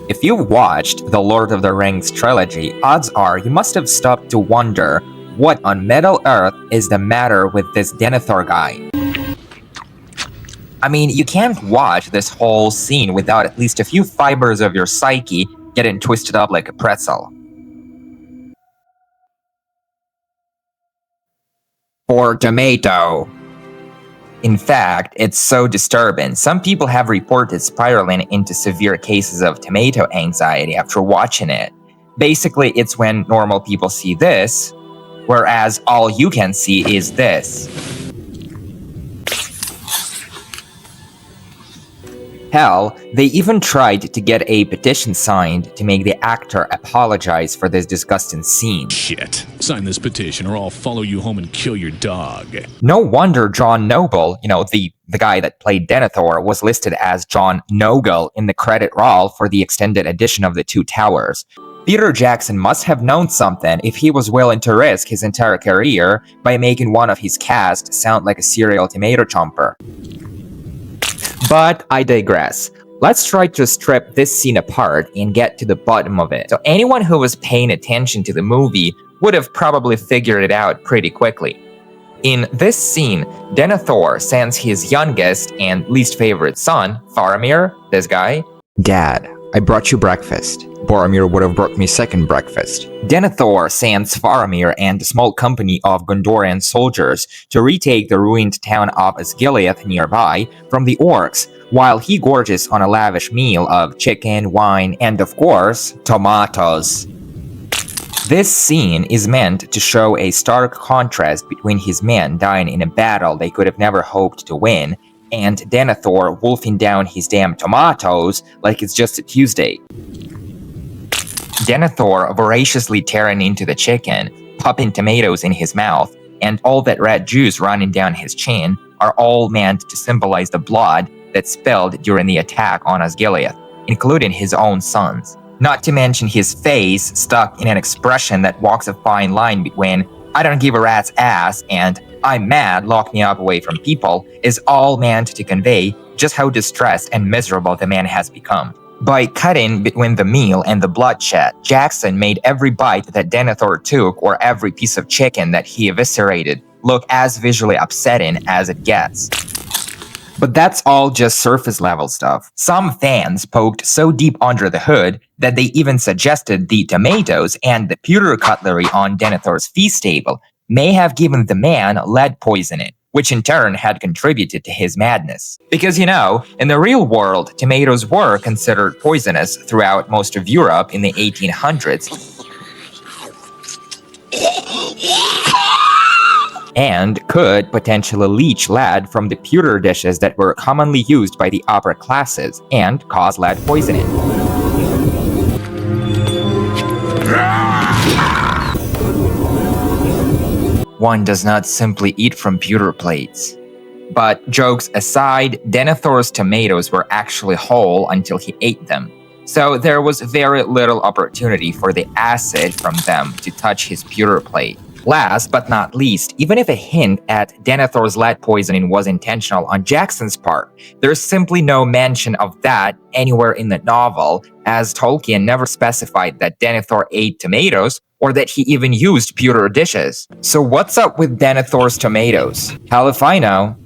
If you've watched the Lord of the Rings trilogy, odds are you must have stopped to wonder what on Middle-earth is the matter with this Denethor guy. I mean, you can't watch this whole scene without at least a few fibers of your psyche getting twisted up like a pretzel. Or tomato. In fact, it's so disturbing. Some people have reported spiraling into severe cases of tomato anxiety after watching it. Basically, it's when normal people see this, whereas all you can see is this. Hell, they even tried to get a petition signed to make the actor apologize for this disgusting scene. Shit. Sign this petition or I'll follow you home and kill your dog. No wonder John Noble, the guy that played Denethor, was listed as John Nogle in the credit roll for the extended edition of The Two Towers. Peter Jackson must have known something if he was willing to risk his entire career by making one of his cast sound like a serial tomato chomper. But I digress. Let's try to strip this scene apart and get to the bottom of it. So anyone who was paying attention to the movie would have probably figured it out pretty quickly. In this scene, Denethor sends his youngest and least favorite son, Faramir, this guy, Dad, I brought you breakfast. Boromir would have brought me second breakfast. Denethor sends Faramir and a small company of Gondorian soldiers to retake the ruined town of Osgiliath nearby from the orcs, while he gorges on a lavish meal of chicken, wine, and of course, tomatoes. This scene is meant to show a stark contrast between his men dying in a battle they could have never hoped to win, and Denethor wolfing down his damn tomatoes like it's just a Tuesday. Denethor voraciously tearing into the chicken, popping tomatoes in his mouth, and all that red juice running down his chin are all meant to symbolize the blood that spilled during the attack on Osgiliath, including his own sons. Not to mention his face stuck in an expression that walks a fine line between I don't give a rat's ass and I'm mad, lock me up away from people, is all meant to convey just how distressed and miserable the man has become. By cutting between the meal and the bloodshed, Jackson made every bite that Denethor took or every piece of chicken that he eviscerated look as visually upsetting as it gets. But that's all just surface level stuff. Some fans poked so deep under the hood that they even suggested the tomatoes and the pewter cutlery on Denethor's feast table may have given the man lead poisoning, which in turn had contributed to his madness. Because in the real world, tomatoes were considered poisonous throughout most of Europe in the 1800s. And could potentially leach lead from the pewter dishes that were commonly used by the upper classes and cause lead poisoning. One does not simply eat from pewter plates. But jokes aside, Denethor's tomatoes were actually whole until he ate them. So there was very little opportunity for the acid from them to touch his pewter plate. Last but not least, even if a hint at Denethor's lead poisoning was intentional on Jackson's part, there's simply no mention of that anywhere in the novel, as Tolkien never specified that Denethor ate tomatoes or that he even used pewter dishes. So what's up with Denethor's tomatoes? Hell if I know.